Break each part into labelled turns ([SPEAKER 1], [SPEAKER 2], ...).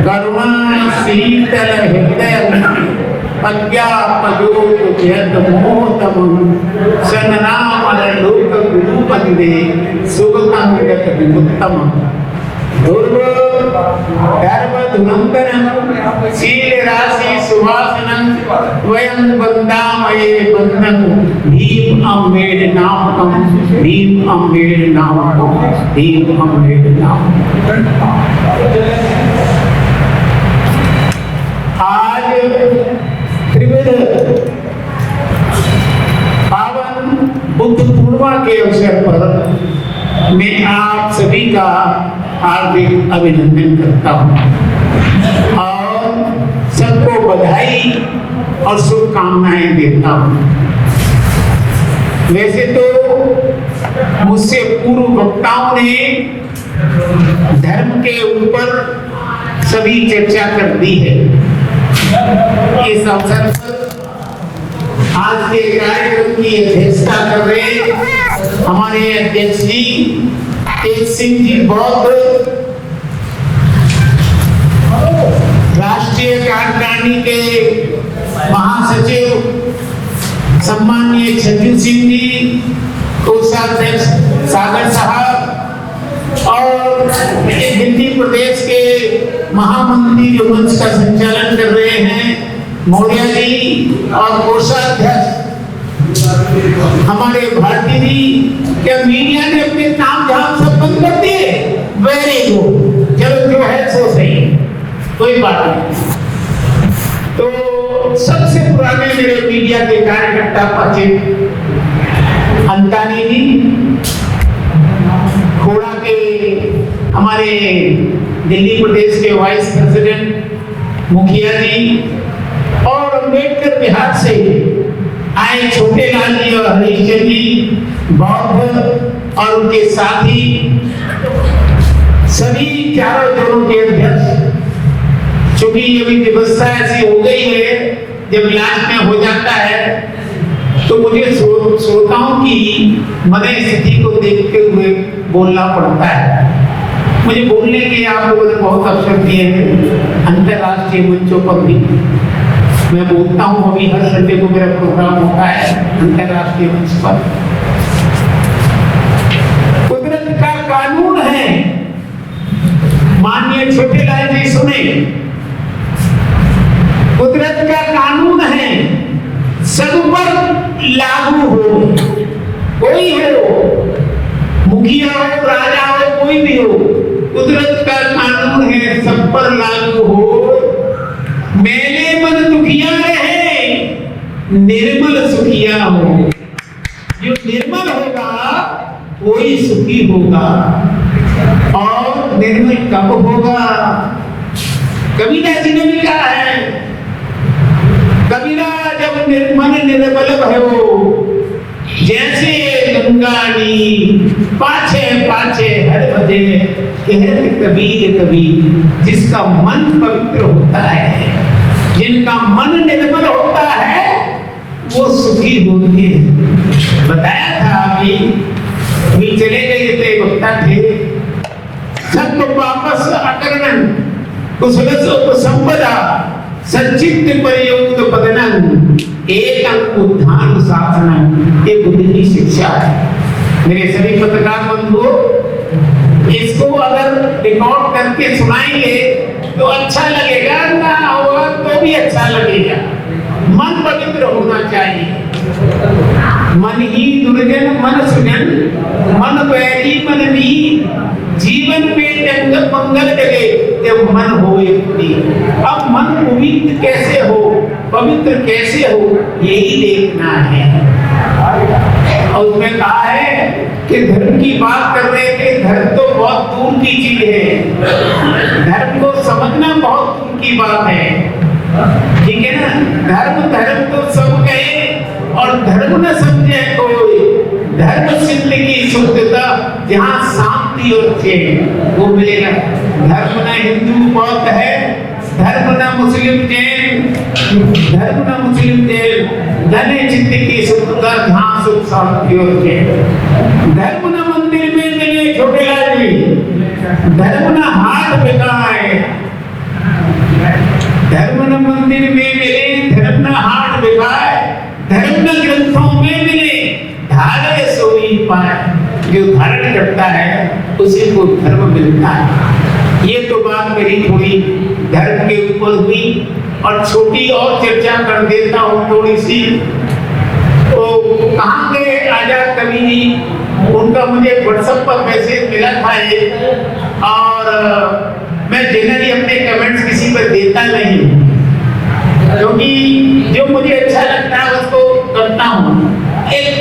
[SPEAKER 1] करुणा शीतल हृदय पद्यापयोगयतमोतमं सन्नामलोक गुरुपदे सुगतंगत विमुक्तमं धुर्वधुनंदनं शील राशि सुवासनं वयं वंदामये बंधं भीम अम्बेड नामकं भीम अम्बेड नामकं भीम अम्बेड नामकं। आज त्रिविध पावन बुद्ध पूर्णिमा के अवसर पर मैं आप सभी का हार्दिक अभिनंदन करता हूँ और सबको बधाई और शुभकामनाएं देता हूँ। वैसे तो मुझसे पूर्व वक्ताओं ने धर्म के ऊपर सभी चर्चा कर दी है। इस अवसर पर आज के कार्यक्रम की अध्यक्षता कर रहे हमारे अध्यक्ष जी तेज सिंह जी बौद्ध, राष्ट्रीय कार्यकारिणी के महासचिव सम्माननीय छज्जू सिंह जी, कोषाध्यक्ष सागर साहब और दिल्ली प्रदेश के महामंत्री जो मंच का संचालन कर रहे हैं मौर्य जी और कोषाध्यक्ष हमारे भारती जी। क्या मीडिया ने अपने नाम झाम सब बंद कर दिए? वेरी गुड, चलो जो है सो सही, कोई बात नहीं। तो सबसे पुराने मेरे मीडिया के कार्यकर्ता परिचित अंतानी जी, खोड़ा के हमारे दिल्ली प्रदेश के वाइस प्रेसिडेंट मुखिया जी और अम्बेडकर बिहार से आए छोटे लाल जी और हरीशचंद्र जी बौद्ध और उनके साथी सभी चारों दलों के अध्यक्ष। चूंकि अभी व्यवस्था ऐसी हो गई है जब लास्ट में हो जाता है तो मुझे श्रोताओं की मन स्थिति को देखते हुए बोलना पड़ता है। मुझे बोलने के आप लोगों ने बहुत अवसर दिए हैं अंतरराष्ट्रीय मंचों पर भी मैं बोलता हूँ। अभी हर संडे को मेरा प्रोग्राम होता है अंतरराष्ट्रीय मंच पर। कुदरत का कानून है, माननीय छोटे लाल जी सुने, कुदरत का कानून है सब पर लागू हो, कोई है हो, मुखिया हो, राजा हो, कोई भी हो, कुदरत का कानून है सब पर लागू हो। मेले मन दुखिया रहे, निर्मल सुखिया हो। जो निर्मल होगा वही सुखी होगा। और निर्मल कब होगा? कबीरा जी ने भी कहा है, कबीरा जब मन निर्मल भयो जैसे गंगानी पाछे पाछे हर बजे, कहते कबीर कबीर। जिसका मन पवित्र होता है, जिनका मन निर्मल होता है वो सुखी होते हैं। बताया था अभी चले गए थे वक्ता थे, सत्व वापस अकरणन कुशलस उपसंपदा सच्चित्त प्रयोग पदनन एकं उद्धान साधनम। ये बुद्ध की शिक्षा है। मेरे सभी पत्रकार बंधुओं, इसको अगर रिकॉर्ड करके सुनाएंगे तो अच्छा लगेगा, ना होगा तो भी अच्छा लगेगा। मन पवित्र होना चाहिए। मन ही दुर्जन मन सुजन, मन वैरी मन नीर। जीवन में जंग मंगल जगे जब मन होए पूरी। अब मन पवित्र कैसे हो, पवित्र कैसे हो, यही देखना है। और उसमें कहा है कि धर्म की बात कर रहे थे, धर्म तो बहुत दूर की चीज है, धर्म को समझना बहुत दूर की बात है, ठीक है ना। धर्म धर्म तो सब कहे और धर्म न समझे कोई। धर्म सिद्ध की शुद्धता जहाँ शांति और चैन वो मिलेगा। धर्म न हिंदू बौद्ध है, धर्म न मुस्लिम जैन, धर्म न मुस्लिम जैन, धने चित्त की शुद्धता जहाँ सुख शांति और चैन। धर्म न मंदिर में मिले छोटे लाल जी, धर्म न हाथ बिगाए, धर्म न मंदिर में मिले, धर्म न हाट बिकाए, धर्म न ग्रंथों में मिले, धारे सोई पाए। जो धारण करता है उसी को धर्म मिलता है। ये तो बात मेरी थोड़ी धर्म के ऊपर हुई, और छोटी और चर्चा कर देता हूँ थोड़ी सी। तो कहाँ गए आजाद कवि जी? उनका मुझे व्हाट्सएप पर मैसेज मिला था एक, और मैं जनरली अपने कमेंट्स किसी पर देता नहीं, क्योंकि जो मुझे अच्छा लगता है उसको करता हूँ। एक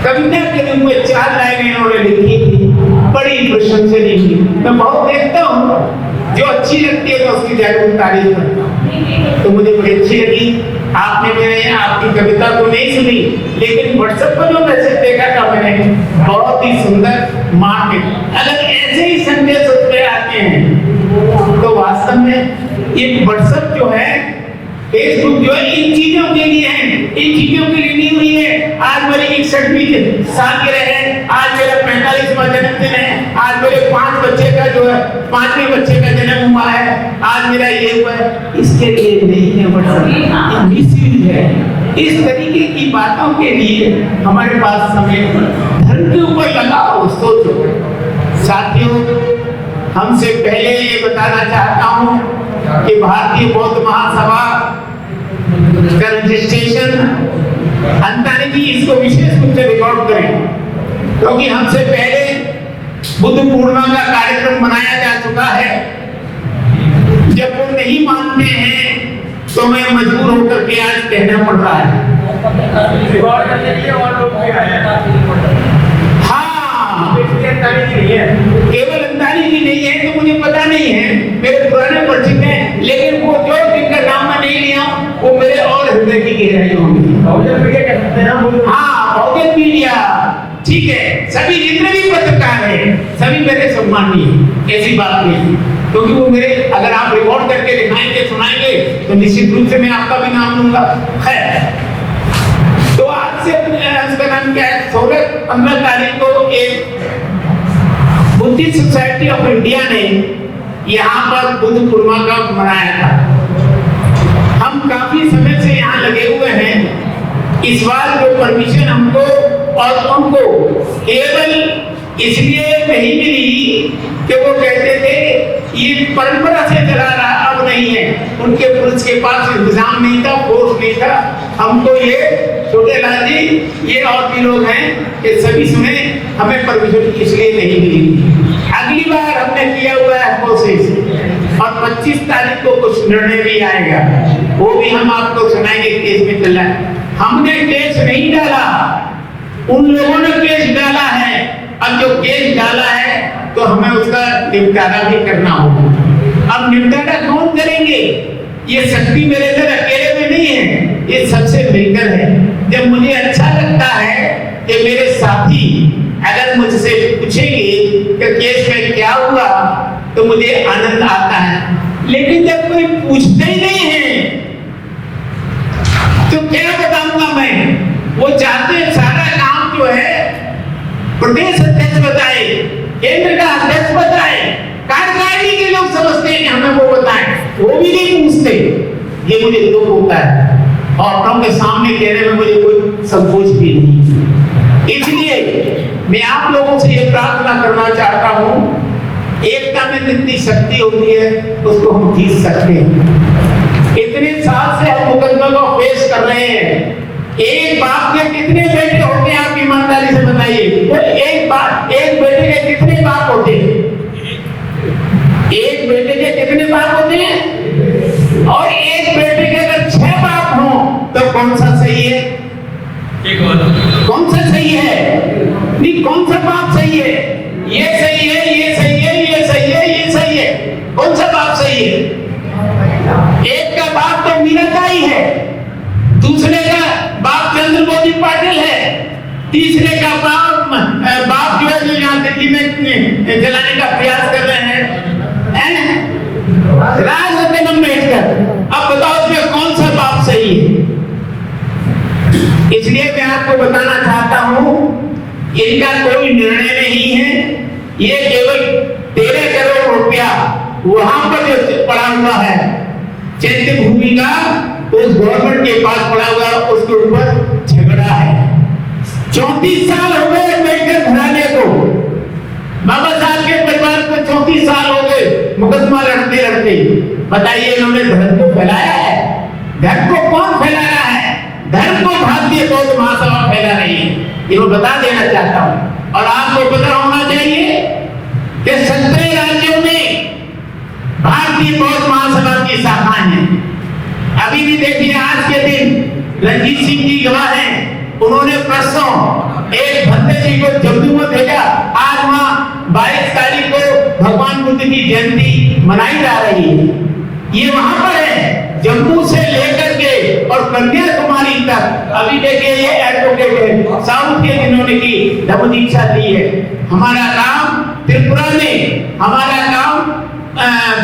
[SPEAKER 1] कविता के रूप में 4 लाइनें इन्होंने लिखी थी, बड़ी प्रशंसनीय थी। मैं बहुत देखता हूँ, जो अच्छी लगती है तो उसकी जरूर तारीफ करता हूँ। तो मुझे बड़ी अच्छी लगी। आपने मेरे आपकी कविता को नहीं सुनी, लेकिन व्हाट्सएप पर जो मैसेज देखा था मैंने, बहुत ही सुंदर मान। अगर ऐसे ही संदेश उसमें आते हैं तो वास्तव में ये व्हाट्सएप जो है, फेसबुक जो है, इन चीजों के लिए है, इन चीजों के लिए नहीं हुई है। आज मेरी 61वीं सालगिरह है, आज मेरा 45वां जन्मदिन है, आज मेरे 5 बच्चे का जो है 5वें बच्चे का जन्म हुआ है, आज मेरा ये हुआ है, इसके लिए नहीं है व्हाट्सएप, मिसयूज है। इस तरीके की बातों के लिए हमारे पास समय, धर्म के ऊपर लगाओ, सोचो। साथियों, हमसे पहले ये बताना चाहता हूँ कि भारतीय बौद्ध महासभा का रजिस्ट्रेशन अंतानी जी इसको विशेष रूप से रिकॉर्ड करें, क्योंकि हमसे पहले बुद्ध पूर्णिमा का कार्यक्रम मनाया जा चुका है। जब वो नहीं मानते हैं तो मैं मजबूर होकर के आज कहना पड़ रहा है। हाँ, केवल अंतानी जी नहीं है तो मुझे पता नहीं है, मेरे पुराने परिचित हैं, लेकिन वो जो जिनका नाम मैं नहीं लिया वो मेरे और हृदय की गहराई होंगी। हाँ, बहुजन मीडिया, ठीक है, सभी जितने भी पत्रकार हैं सभी मेरे सम्मानीय, ऐसी बात नहीं, क्योंकि वो मेरे, अगर आप रिकॉर्ड करके दिखाएंगे, सुनाएंगे तो निश्चित रूप से मैं आपका भी नाम लूंगा। है तो आज से उसका नाम क्या है, 16-15 तारीख को एक बुद्धिस्ट सोसाइटी ऑफ इंडिया ने यहाँ पर बुद्ध पूर्णिमा का मनाया था। हम काफी समय से यहाँ लगे हुए हैं। इस बार जो परमिशन हमको और उनको केवल इसलिए नहीं मिली कि वो कहते थे ये परंपरा से चला रहा, अब नहीं है, उनके पुरुष के पास इंतजाम नहीं था, फोर्स नहीं था। हमको ये छोटे लाल जी, ये और भी लोग हैं, ये सभी सुने, हमें परमिशन इसलिए नहीं मिली। अगली बार हमने किया हुआ है कोशिश, और 25 तारीख को कुछ निर्णय भी आएगा, वो भी हम आपको सुनाएंगे। केस में चल रहा है, हमने केस नहीं डाला, उन लोगों ने केस डाला है। अब जो केस डाला है तो हमें उसका निपटारा भी करना होगा। अब निपटारा कौन करेंगे? ये शक्ति मेरे अंदर अकेले में नहीं है, ये सबसे मिलकर है। जब मुझे अच्छा लगता है कि मेरे साथी अगर मुझसे पूछेंगे कि केस में क्या हुआ तो मुझे आनंद आता है, लेकिन जब कोई पूछते ही नहीं है तो क्या बताऊंगा मैं? वो चाहते हैं सारा काम जो है प्रदेश अध्यक्ष बताए, केंद्र का अध्यक्ष बताए, कार्यकारिणी के लोग समझते हैं कि हमें वो बताएं, वो भी नहीं पूछते। ये मुझे दुख होता है, और अपनों के सामने कहने में मुझे कोई संकोच भी नहीं। इसलिए मैं आप लोगों से ये प्रार्थना करना चाहता हूँ, एकता में जितनी शक्ति होती है उसको हम जीत सकते हैं। इतने साल से हम मुकदमा को फेस कर रहे हैं। एक बाप के कितने बेटे होते हैं, आप ईमानदारी से बताइए? एक बेटे के कितने बाप होते हैं? एक बेटे के कितने बाप होते हैं? और एक बेटे के अगर 6 बाप हों तो कौन सा सही है? कौन सा सही है? नहीं, कौन सा बाप सही है? ये सही है, ये सही है, ये सही है, ये सही है। कौन सा बाप सही है? एक का बाप तो मीनाताई है, दूसरे का बाप चंद्र मोदी पाटिल है, तीसरे का बाप जो है जो यहाँ दिल्ली में जलाने का प्रयास कर रहे हैं, राजनीति अम्बेडकर। अब बताओ इसमें कौन सा बाप सही है? इसलिए मैं आपको बताना चाहता हूँ, इनका कोई निर्णय नहीं है, ये केवल 13 करोड़ रुपया वहां पर जो पड़ा हुआ है, चैत्य भूमि का उस गवर्नमेंट के पास पड़ा हुआ उसके ऊपर झगड़ा है। 34 साल हो गए अम्बेडकर घराने को, बाबा साहब के परिवार को 34 साल हो गए मुकदमा लड़ते लड़ते। बताइए इन्होंने धर्म को फैलाया है? धर्म को कौन फैला रहा है? धर्म को भारतीय बौद्ध महासभा फैला रही है, ये मैं बता देना चाहता हूँ। और आपको पता होना चाहिए कि 17 राज्यों में भारतीय बौद्ध महासभा की शाखाएं हैं। अभी भी देखिए आज के दिन रणजीत सिंह जी गवाह हैं, उन्होंने परसों एक भंते जी को जम्मू में भेजा। आज वहाँ 22 तारीख को भगवान बुद्ध की जयंती मनाई जा रही है। ये वहां पर है, जम्मू से लेकर के और कन्याकुमारी तक। अभी देखिए ये एडवोकेट है, साउथ के जिन्होंने की धम्म दीक्षा ली है। हमारा काम त्रिपुरा में, हमारा काम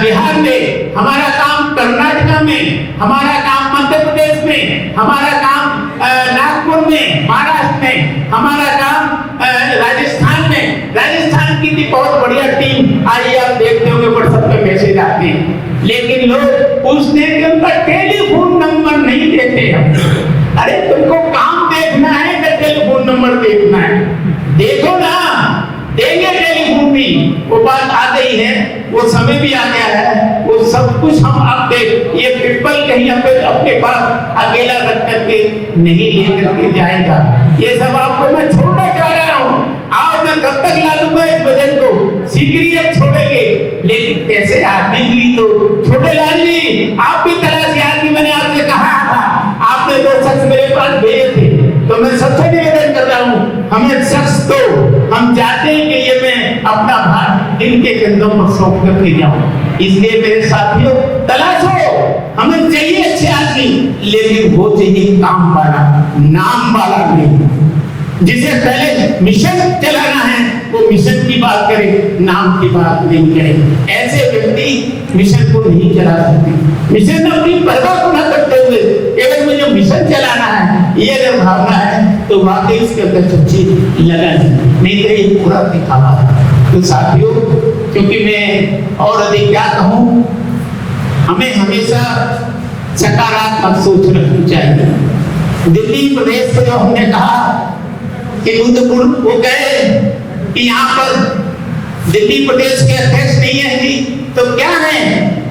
[SPEAKER 1] बिहार में, हमारा काम कर्नाटका में, हमारा काम मध्य प्रदेश में, हमारा काम नागपुर में, महाराष्ट्र में, हमारा काम राजस्थान में। राजस्थान की भी बहुत बढ़िया टीम आई, आप देखते होंगे व्हाट्सएप पे मैसेज आते हैं, लेकिन लोग पूछते हैं कि उनका टेलीफोन नंबर नहीं देते हम। अरे तुमको काम देखना है कि टेलीफोन नंबर देखना है? देखो ना, देंगे टेलीफोन भी, वो बात आ गई है, वो समय भी आ गया है, वो सब कुछ हम आप देख। ये पीपल कहीं अपने पास अकेला रख करके नहीं लेकर के जाएगा। ये सब आपको मैं छोड़ना चाह रहा हूँ। आओ मैं कब तक ला दूंगा इस वजन को, सीकरी अब छोड़ेंगे, लेकिन कैसे आदमी भी तो छोटे लाल जी आप भी तलाश आदमी, मैंने आपसे कहा था, आपने 2 शख्स मेरे पास भेजे थे, तो मैं सबसे निवेदन कर रहा हूँ हमें शख्स दो। हम चाहते हैं कि ये मैं अपना भार इनके कंधों पर सौंप करके जाऊं। इसलिए मेरे साथियों तलाशो, हमें चाहिए अच्छे आदमी, लेकिन वो चाहिए काम वाला, नाम वाला नहीं। जिसे पहले मिशन चलाना है वो मिशन की बात करे, नाम की बात नहीं करे। ऐसे व्यक्ति मिशन को नहीं चला सकते। मिशन अपनी परवाह को न करते हुए केवल मुझे मिशन चलाना है, ये अगर भावना है तो वाकई इसके अंदर सच्ची लगन, नहीं तो ये पूरा दिखावा है। तो साथियों, क्योंकि मैं और अधिक क्या कहूँ, हमें हमेशा सकारात्मक सोच रखनी चाहिए। दिल्ली प्रदेश को जो हमने कहा कि बुद्धपुर वो गए कि यहाँ पर दिल्ली प्रदेश के अध्यक्ष नहीं है जी, तो क्या है?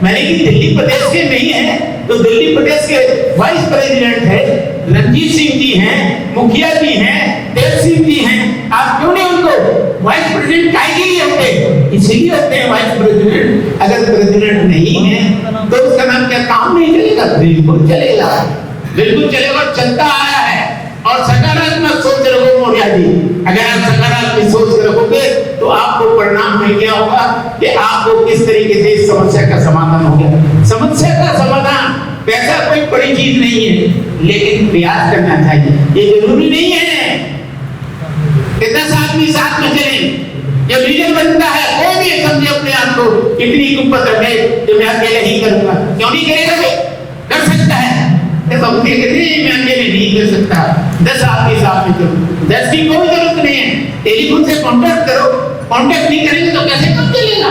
[SPEAKER 1] मैंने कि दिल्ली प्रदेश के नहीं है तो दिल्ली प्रदेश के वाइस प्रेसिडेंट है रणजीत सिंह जी हैं, मुखिया जी हैं, देव सिंह जी हैं। आप क्यों नहीं उनको वाइस प्रेसिडेंट काहे के लिए होते? इसीलिए होते हैं वाइस प्रेसिडेंट। अगर प्रेसिडेंट नहीं है तो उसका नाम क्या काम नहीं चलेगा? बिल्कुल चलेगा, बिल्कुल चलेगा। चलता आया है। और सकारात्मक सोच रखो मौर्या जी, अगर आप सकारात्मक सोच रखोगे तो आपको परिणाम मिल गया होगा कि आपको किस तरीके से इस समस्या का समाधान हो गया। समस्या का समाधान पैसा कोई बड़ी चीज नहीं है, लेकिन प्रयास करना चाहिए। ये जरूरी नहीं है कि 10 आदमी साथ में चले। जब लीडर बनता है कोई भी समझे अपने आप को इतनी कुंपत रखे कि मैं अकेले ही करूंगा। क्यों नहीं करेगा? भाई कर सकता है। मैं अकेले नहीं कर सकता, 10 आदमी साथ में करो। 10 की कोई जरूरत नहीं है, टेलीफोन से कांटेक्ट करो। कांटेक्ट नहीं करेंगे तो कैसे काम चलेगा?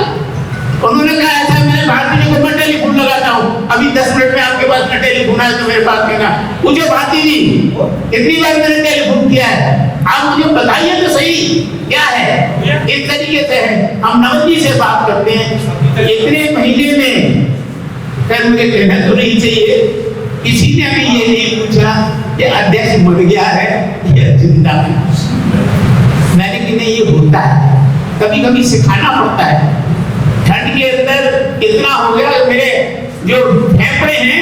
[SPEAKER 1] उन्होंने कहा ऐसा, मैंने भारती जी को मैं टेलीफोन लगाता हूँ, अभी 10 मिनट में आपके पास में टेलीफोन आया तो मेरे पास कहना मुझे भारती जी कितनी बार मैंने टेलीफोन किया है, आप मुझे बताइए तो सही क्या है। इस तरीके से है, हम नवल जी से बात करते हैं। इतने महीने में खैर मुझे कहना तो नहीं चाहिए, किसी ने भी ये नहीं पूछा कि अध्यक्ष मर गया है या जिंदा है। मैंने कि नहीं, ये होता है, कभी कभी सिखाना पड़ता है। ठंड के अंदर इतना हो गया, मेरे जो फेफड़े हैं